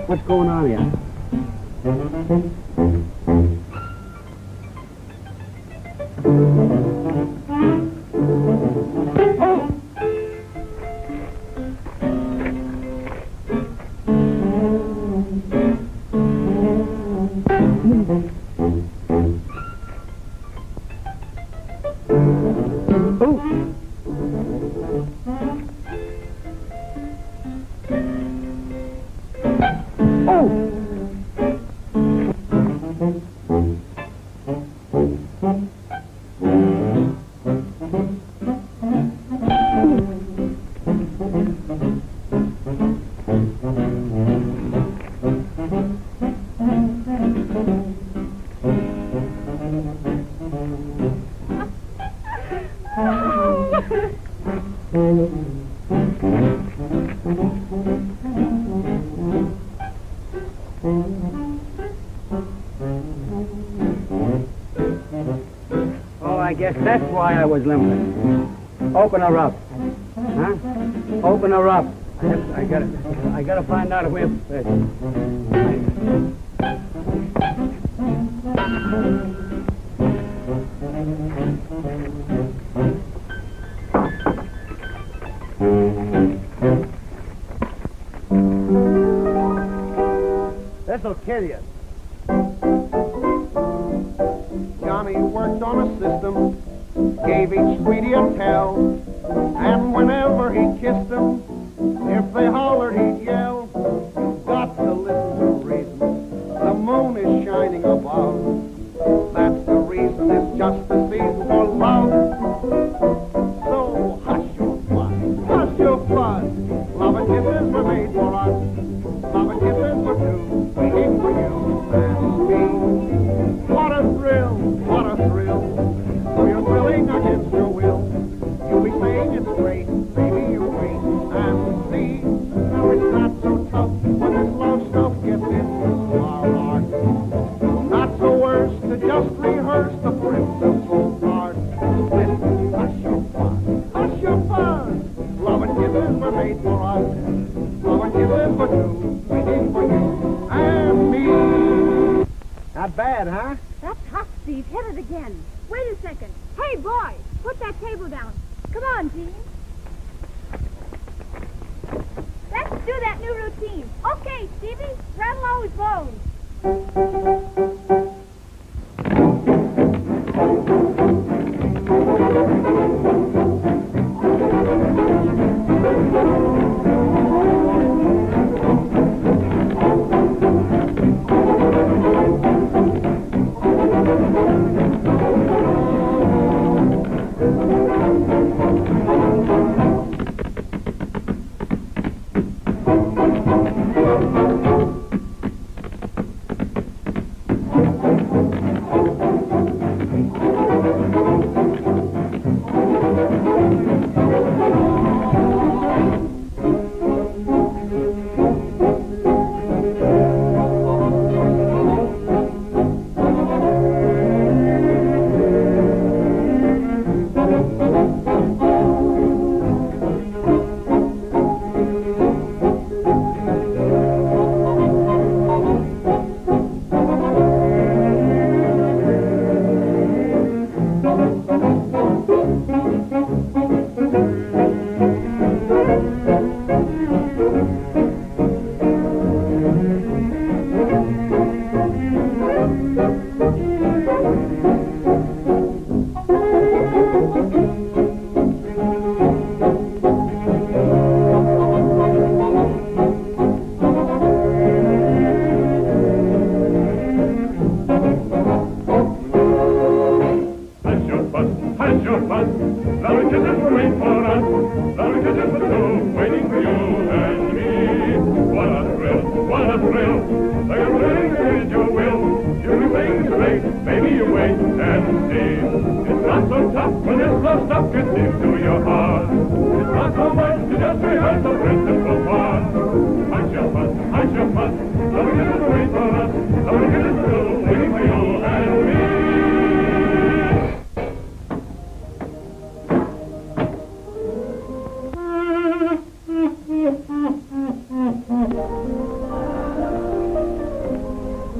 What's going on here? Oh, I guess that's why I was limping. Open her up. Huh? Open her up. I gotta find out if we have fish. This'll kill you. Johnny worked on a system, gave each sweetie a tell, and whenever he kissed them, if they hollered, he'd yell. You've got to listen to reason. The moon is shining above. That's the reason. It's just the season for love. So hush your fuss, hush your fuss. Love and kisses were made for us. Love and kisses were two, waiting for you and me. What a thrill, what a thrill. So you're thrilling against your will. You'll be saying it's great, baby, you wait and see. Now it's not so tough when this love stuff gets into our hearts. Not so worse to just rehearse the principal part. Listen, hush your fun, hush your fun. Love and kisses were made for us. Love and kisses were two, waiting for you and me. Not bad, huh? That's hot, Steve. Hit it again. Wait a second. Hey, boy, put that table down. Come on, team. Let's do that new routine. Okay, Stevie, rattle those bones.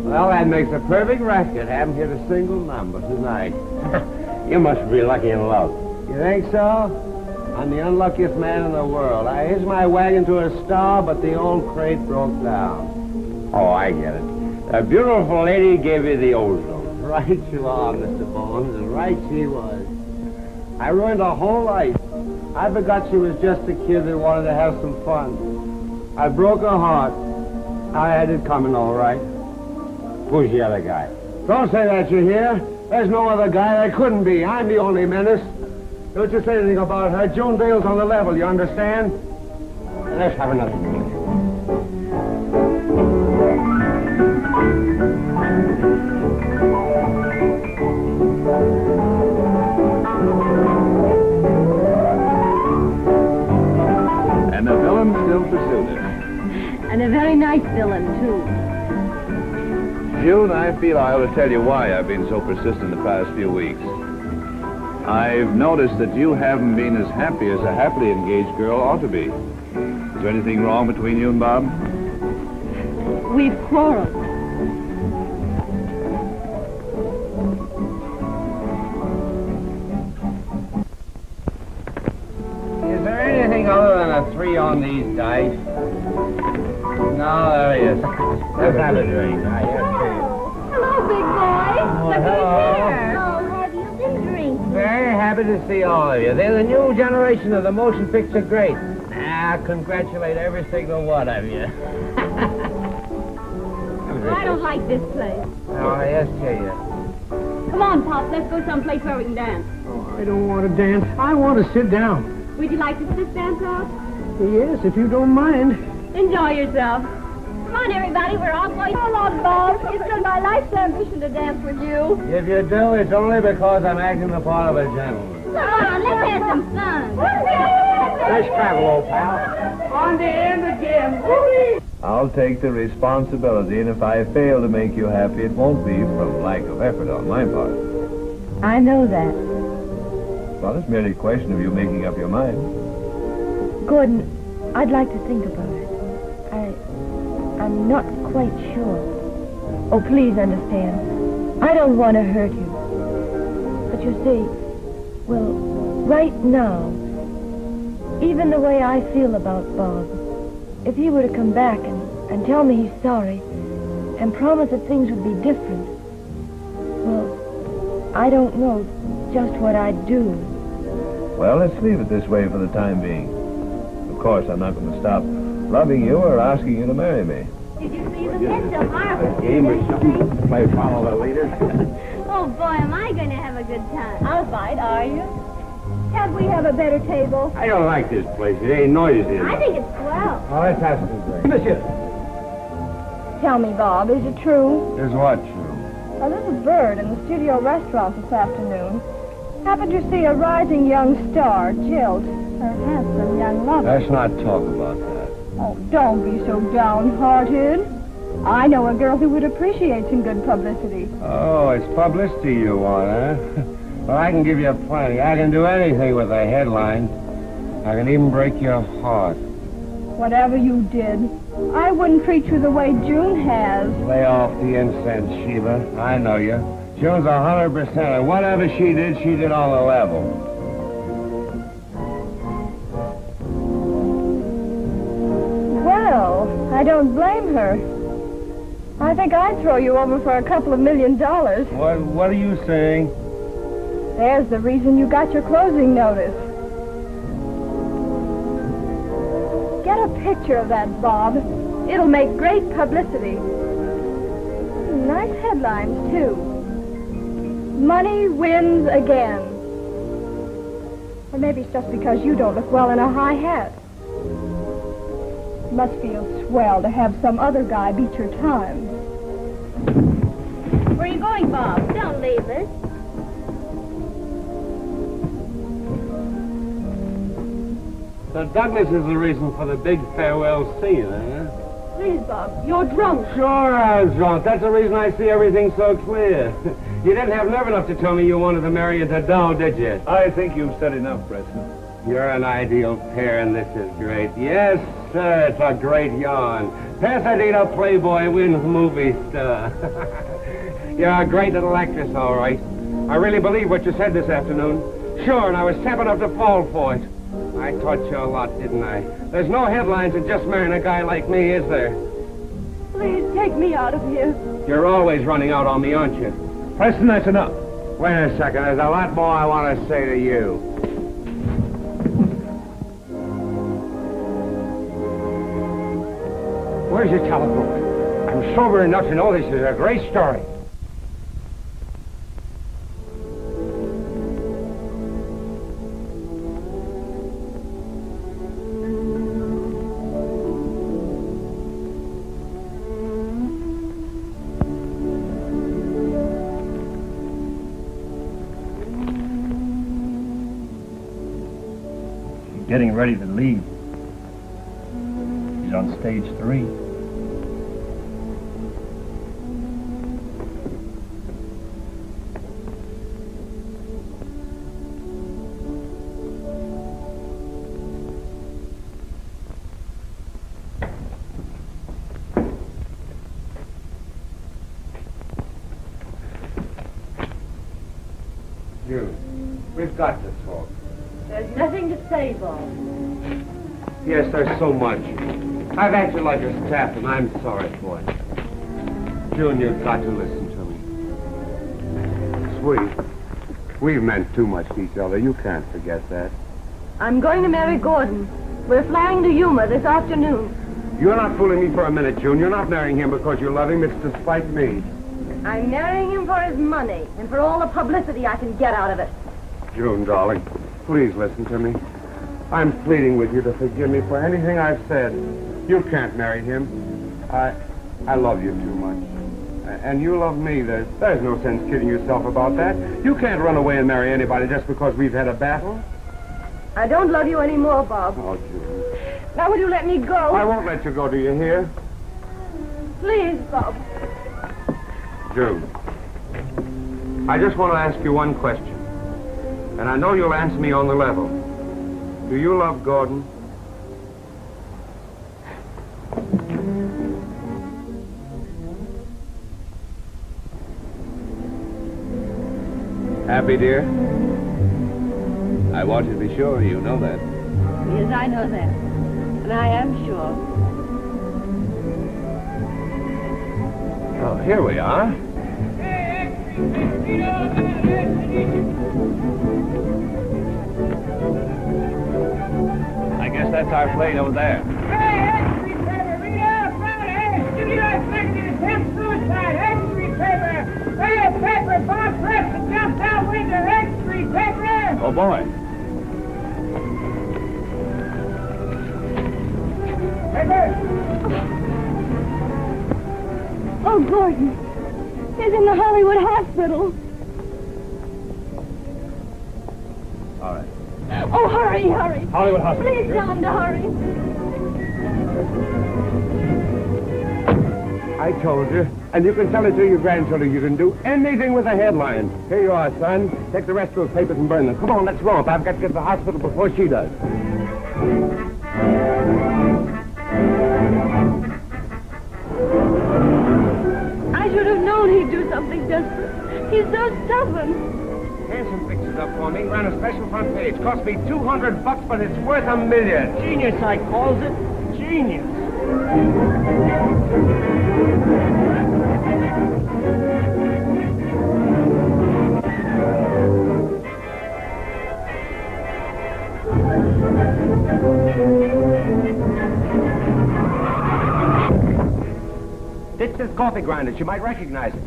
Well, that makes a perfect record. Haven't hit a single number tonight. You must be lucky in love. You think so? I'm the unluckiest man in the world. I hitched my wagon to a star, but the old crate broke down. Oh, I get it. A beautiful lady gave you the ozone. Right you are, Mr. Bones, and right she was. I ruined her whole life. I forgot she was just a kid that wanted to have some fun. I broke her heart. I had it coming all right. Who's the other guy? Don't say that, you hear? There's no other guy. There couldn't be. I'm the only menace. Don't you say anything about her. June Dale's on the level, you understand? Let's have another drink. And the villain still pursued her. And a very nice villain, too. June, I feel I ought to tell you why I've been so persistent the past few weeks. I've noticed that you haven't been as happy as a happily engaged girl ought to be. Is there anything wrong between you and Bob? We've quarreled. Is there anything other than a 3 on these dice? No, there he is. Let's have a drink. Hello, big boy. Look who's here. Oh, have you been drinking? Very happy to see all of you. They're the new generation of the motion picture greats. I congratulate every single one of you. I don't like this place. Oh, yes, you. Come on, Pop. Let's go someplace where we can dance. Oh, I don't want to dance. I want to sit down. Would you like to sit down, Pop? Yes, if you don't mind. Enjoy yourself. Come on, everybody. We're all going. Come on, Bob. It's been my life's ambition to dance with you. If you do, it's only because I'm acting the part of a gentleman. Come on, let's have some fun. Nice travel, old pal. On the end again. Woo-wee! I'll take the responsibility, and if I fail to make you happy, it won't be from lack of effort on my part. I know that. Well, it's merely a question of you making up your mind. Gordon, I'd like to think about it. I'm not quite sure. Oh, please understand. I don't want to hurt you. But you see, well, right now, even the way I feel about Bob, if he were to come back and tell me he's sorry and promise that things would be different, well, I don't know just what I'd do. Well, let's leave it this way for the time being. Of course, I'm not going to stop loving you or asking you to marry me. Did you see the pitch of marvelous? Game or something? Play follow the leader? Oh, boy, am I going to have a good time. I'll fight, are you? Can't we have a better table? I don't like this place. It ain't noisy enough. I think it's swell. Oh, let's have some drink. Monsieur. Tell me, Bob, is it true? Is what true? A little bird in the studio restaurant this afternoon happened to see a rising young star jilt her handsome young lover. Let's not talk about that. Oh, don't be so downhearted. I know a girl who would appreciate some good publicity. Oh, it's publicity you want, huh? Well, I can give you plenty. I can do anything with a headline. I can even break your heart. Whatever you did, I wouldn't treat you the way June has. Lay off the incense, Sheba. I know you. June's 100%, and whatever she did on the level. Well, I don't blame her. I think I'd throw you over for $2 million. What are you saying? There's the reason you got your closing notice. Get a picture of that, Bob. It'll make great publicity. Nice headlines, too. Money wins again. Or maybe it's just because you don't look well in a high hat. Must feel swell to have some other guy beat your time. Where are you going, Bob? Don't leave us. So Douglas is the reason for the big farewell scene, huh? Please, Bob, you're drunk. Sure I'm drunk. That's the reason I see everything so clear. You didn't have nerve enough to tell me you wanted to marry into Dow, did you? I think you've said enough, Preston. You're an ideal pair, and this is great. Yes, sir, it's a great yarn. Pasadena Playboy wins movie star. You're a great little actress, all right. I really believe what you said this afternoon. Sure, and I was sap enough to fall for it. I taught you a lot, didn't I? There's no headlines in just marrying a guy like me, is there? Please take me out of here. You're always running out on me, aren't you? Preston, that's enough. Wait a second. There's a lot more I want to say to you. Where's your telephone? I'm sober enough to know this is a great story. Getting ready to leave. He's on stage 3. June, we've got to talk. There's nothing to say, Bob. Yes, there's so much. I've acted like a staff, and I'm sorry for it. June, you've got to listen to me. Sweet, we've meant too much to each other. You can't forget that. I'm going to marry Gordon. We're flying to Yuma this afternoon. You're not fooling me for a minute, June. You're not marrying him because you love him. It's to spite me. I'm marrying him for his money and for all the publicity I can get out of it. June, darling, please listen to me. I'm pleading with you to forgive me for anything I've said. You can't marry him. I love you too much. And you love me. There's no sense kidding yourself about that. You can't run away and marry anybody just because we've had a battle. I don't love you anymore, Bob. Oh, June. Now will you let me go? I won't let you go, do you hear? Please, Bob. June, I just want to ask you one question. And I know you'll answer me on the level. Do you love Gordon? Happy, dear? I want you to be sure you know that. Yes, I know that. And I am sure. Oh, here we are. I guess that's our plane over there. Bob Preston jumped out window, X-Street paper! Oh, boy. Oh, Gordon. He's in the Hollywood hospital. All right. Oh, hurry, hurry. Hollywood hospital. Please tell him to hurry. I told you. And you can tell it to your grandchildren. You can do anything with a headline. Here you are, son. Take the rest of those papers and burn them. Come on, let's romp. I've got to get to the hospital before she does. I should have known he'd do something desperate. He's so stubborn. Here's some pictures up for me. Ran a special front page. Cost me $200, but it's worth $1 million. Genius, I calls it. Genius. It's this coffee grinder. You might recognize it.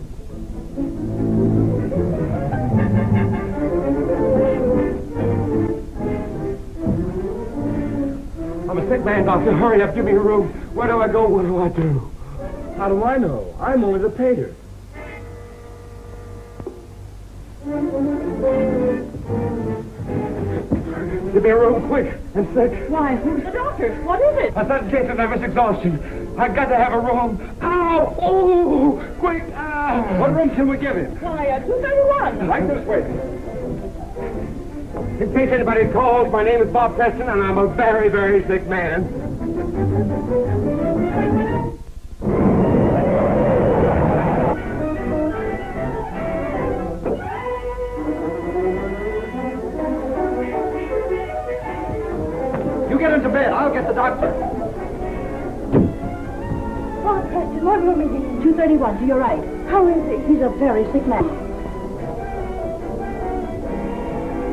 I'm a sick man, doctor. Hurry up. Give me a room. Where do I go? What do I do? How do I know? I'm only the painter. Give me a room, quick, and sick. Why, who's the doctor? What is it? A sudden case of nervous exhaustion. I've got to have a room. Ow! Oh! Quick! Ah! What room can we give him? Why, 231. Right this way. In case anybody calls, my name is Bob Preston, and I'm a very, very sick man. You get into bed. I'll get the doctor. Bob Preston, what room is he in? 231, to your right. How is he? He's a very sick man.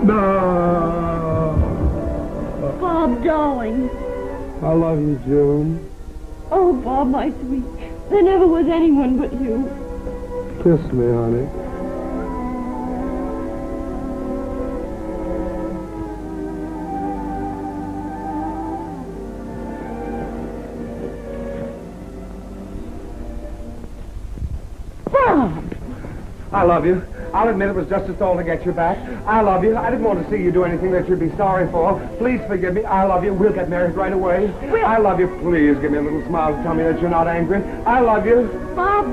No. Bob, darling. I love you, June. Oh, Bob, my sweet. There never was anyone but you. Kiss me, honey. Bob! I love you. I'll admit it was just a stall to get you back. I love you. I didn't want to see you do anything that you'd be sorry for. Please forgive me. I love you. We'll get married right away. I love you. Please give me a little smile to tell me that you're not angry. I love you. Bob,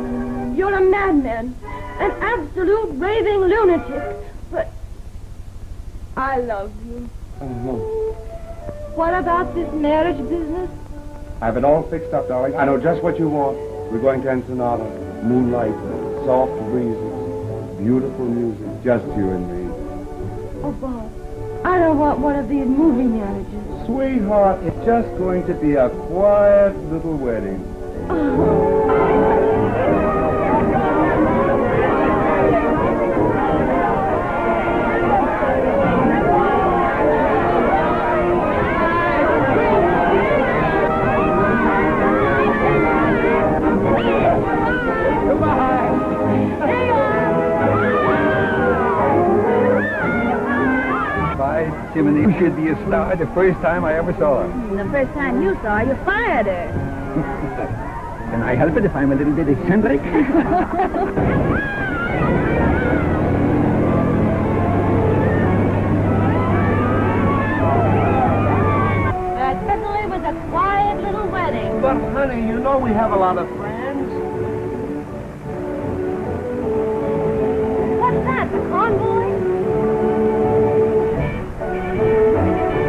you're a madman. An absolute raving lunatic. But I love you. What about this marriage business? I have it all fixed up, darling. I know just what you want. We're going to Ensenada. Moonlight, soft breezes, beautiful music, just you and me. Oh, Bob, I don't want one of these movie marriages. Sweetheart, it's just going to be a quiet little wedding. Jiminy, you should be a star the first time I ever saw her. The first time you saw her, you fired her. Can I help it if I'm a little bit eccentric? That certainly was a quiet little wedding. But, honey, you know we have a lot of friends. What's that, the convoy?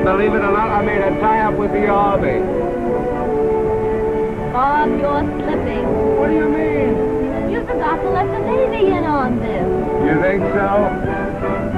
Believe it or not, I made a tie-up with the Army. Bob, you're slipping. What do you mean? You forgot to let the Navy in on this. You think so?